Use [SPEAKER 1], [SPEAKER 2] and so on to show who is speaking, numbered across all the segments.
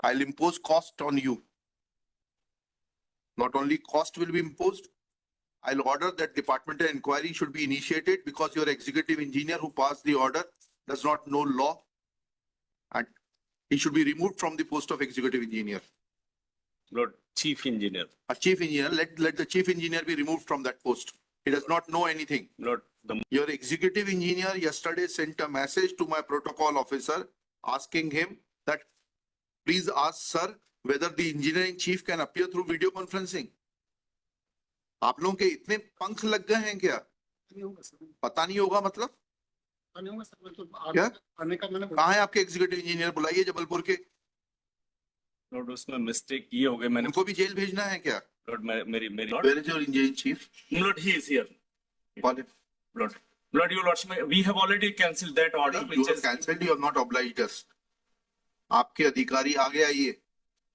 [SPEAKER 1] I'll impose cost on you. Not only cost will be imposed, I'll order that departmental inquiry should be initiated because your executive engineer who passed the order does not know law, and he should be removed from the post of executive engineer.
[SPEAKER 2] Lord, chief engineer.
[SPEAKER 1] A chief engineer, let the chief engineer be removed from that post. He does not know anything.
[SPEAKER 2] Lord,
[SPEAKER 1] Your executive engineer yesterday sent a message to my protocol officer asking him that please ask sir whether the engineering chief can appear through video conferencing. आप लोगों के इतने पंख लग गए हैं क्या? पता नहीं होगा मतलब? क्या? कहाँ है आपके एग्जीक्यूटिव इंजीनियर? बुलाइए जबलपुर के।
[SPEAKER 2] लॉर्ड, उसमें मिस्टेक ये हो गई, मैंने
[SPEAKER 1] उनको भी जेल भेजना है क्या?
[SPEAKER 2] लॉर्ड, मेरी
[SPEAKER 1] Where is your engineering chief?
[SPEAKER 2] Lord, he is here.
[SPEAKER 1] Call him.
[SPEAKER 2] Lord, your lordship, we have already cancelled that order.
[SPEAKER 1] You have cancelled. You have not obliged us. आपके अधिकारी आगे आइए।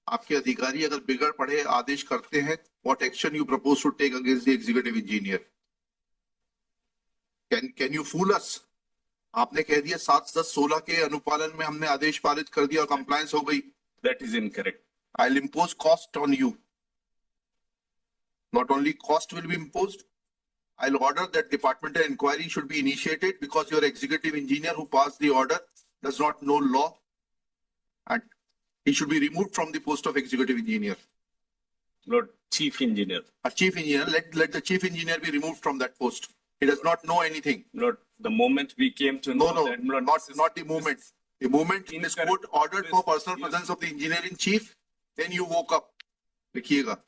[SPEAKER 1] आपके अधिकारी अगर बिगड़ पड़े आदेश करते हैं, what action you propose to take against the executive engineer? Can you fool us? आपने कह दिया 7, 10, 16 के अनुपालन में हमने आदेश पारित कर दिया और compliance हो गई।
[SPEAKER 2] That is incorrect.
[SPEAKER 1] I'll impose cost on you. Not only cost will be imposed, I'll order that departmental inquiry should be initiated because your executive engineer who passed the order does not know law, and he should be removed from the post of executive engineer.
[SPEAKER 2] Lord, chief engineer.
[SPEAKER 1] A chief engineer, let the chief engineer be removed from that post. He does not know anything.
[SPEAKER 2] Lord, the moment we came to know that, Lord,
[SPEAKER 1] not the moment. The moment in this court ordered for personal presence of the engineering chief, then you woke up. लिखिएगा.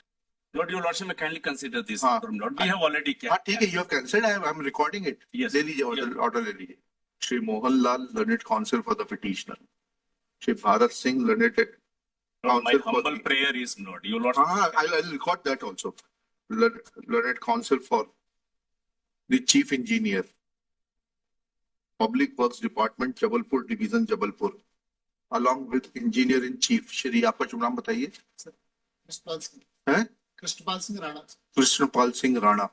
[SPEAKER 2] Lord, your lordship may kindly consider this. Lord, we have already.
[SPEAKER 1] हाँ ठीक है, you have cancelled. I'm recording it.
[SPEAKER 2] Yes.
[SPEAKER 1] ले लीजिए order ले लीजिए. Shri Mohan Lal, learned counsel for the petitioner. Shri Bharat Singh, learned
[SPEAKER 2] Lord, my humble prayer is, Lord, your lordship.
[SPEAKER 1] I'll record that also. Learned counsel for the chief engineer, Public Works Department, Jabalpur Division, Jabalpur, along with engineer in chief. Shri, आपका शुभ नाम बताइए.
[SPEAKER 3] कृष्णपाल सिंह.
[SPEAKER 1] हैं?
[SPEAKER 3] Krishanpal Singh Rana.
[SPEAKER 1] Krishnapal Singh Rana.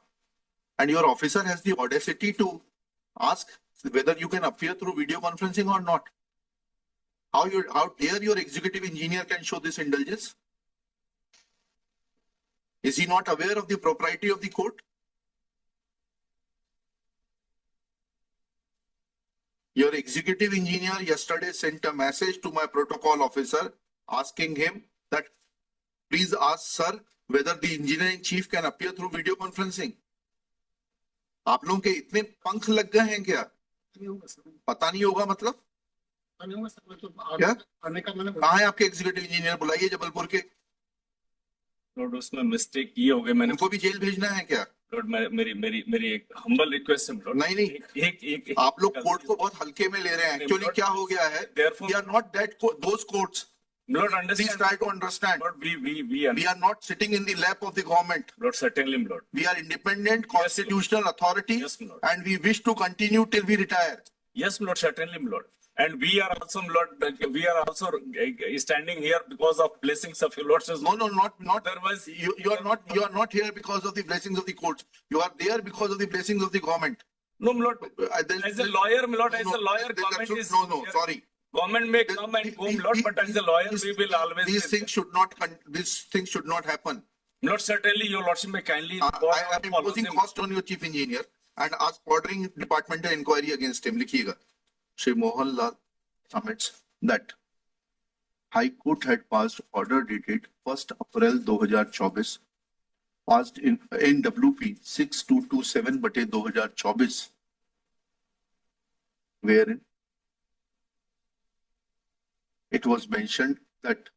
[SPEAKER 1] And your officer has the audacity to ask whether you can appear through video conferencing or not. How dare your executive engineer can show this indulgence? Is he not aware of the propriety of the court? Your executive engineer yesterday sent a message to my protocol officer asking him that please ask sir whether the engineering chief can appear through video conferencing. आप लोगों के इतने पंख लग गए हैं क्या? पता नहीं होगा मतलब? क्या? कहाँ है आपके एग्जीक्यूटिव इंजीनियर? बुलाइए जबलपुर के।
[SPEAKER 2] लॉर्ड, उसमें मिस्टेक ये हो गई, मैंने
[SPEAKER 1] उनको भी जेल भेजना है क्या?
[SPEAKER 2] लॉर्ड, मेरी एक हम्बल रिक्वेस्ट है लॉर्ड।
[SPEAKER 1] नहीं
[SPEAKER 2] एक
[SPEAKER 1] आप लोग कोर्ट को बहुत हल्के में ले रहे हैं। एक्चुअली क्या हो गया है? We are not that those courts.
[SPEAKER 2] Lord, understand.
[SPEAKER 1] Please try to understand.
[SPEAKER 2] Lord,
[SPEAKER 1] we are not sitting in the lap of the government.
[SPEAKER 2] Lord, certainly, Lord.
[SPEAKER 1] We are independent constitutional authority,
[SPEAKER 2] Yes, Lord.
[SPEAKER 1] and we wish to continue till we retire.
[SPEAKER 2] Yes, Lord, certainly, Lord. And we are also, Lord, we are also standing here because of blessings of your Lord.
[SPEAKER 1] No, not.
[SPEAKER 2] Otherwise,
[SPEAKER 1] you are not here because of the blessings of the courts. You are there because of the blessings of the government.
[SPEAKER 2] No, Lord. As a lawyer, Lord, as a lawyer, government is.
[SPEAKER 1] No, sorry.
[SPEAKER 2] Government may come and go, Lord, but as a lawyer, we will always.
[SPEAKER 1] These things should not happen.
[SPEAKER 2] Lord, certainly, your Lordship may kindly.
[SPEAKER 1] I am imposing cost on your chief engineer and ordering departmental inquiry against him. लिखिएगा. Shri Mohan Lal submits that High Court had passed order dated 1st April 2024, passed in NWP 6227/2024, wherein it was mentioned that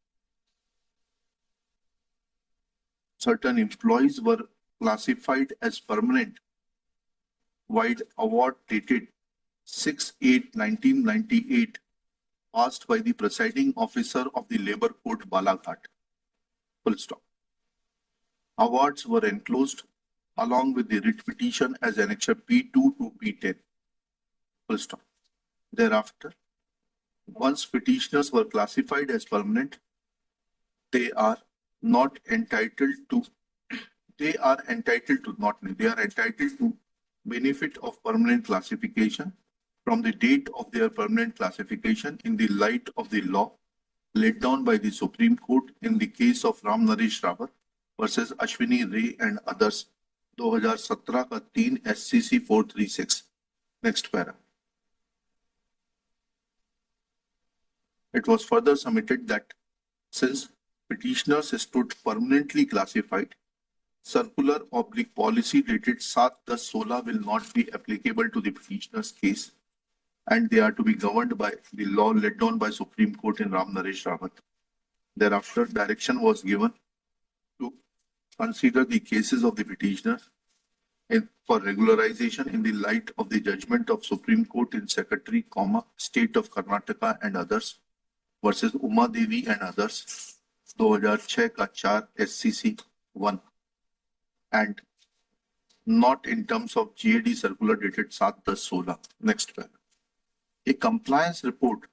[SPEAKER 1] certain employees were classified as permanent, while award dated 6/8/1998 passed by the presiding officer of the Labour Court Balaghat. Full stop. Awards were enclosed along with the writ petition as Annexure P2 to P10. Full stop. Thereafter, once petitioners were classified as permanent, they are entitled to benefit of permanent classification from the date of their permanent classification in the light of the law, laid down by the Supreme Court in the case of Ram Naresh Rawat versus Ashwini Ray and others 2017 का 3 SCC 436. Next para. It was further submitted that since petitioners stood permanently classified, circular/policy dated 7/10/16 will not be applicable to the petitioner's case, and they are to be governed by the law laid down by Supreme Court in Ram Naresh Rawat. Thereafter, direction was given to consider the cases of the petitioners for regularization in the light of the judgment of Supreme Court in Secretary, State of Karnataka and others versus Uma Devi and others 2006 का 4 SCC 1 and not in terms of GAD circular dated 7/10/16. Next paragraph. A compliance report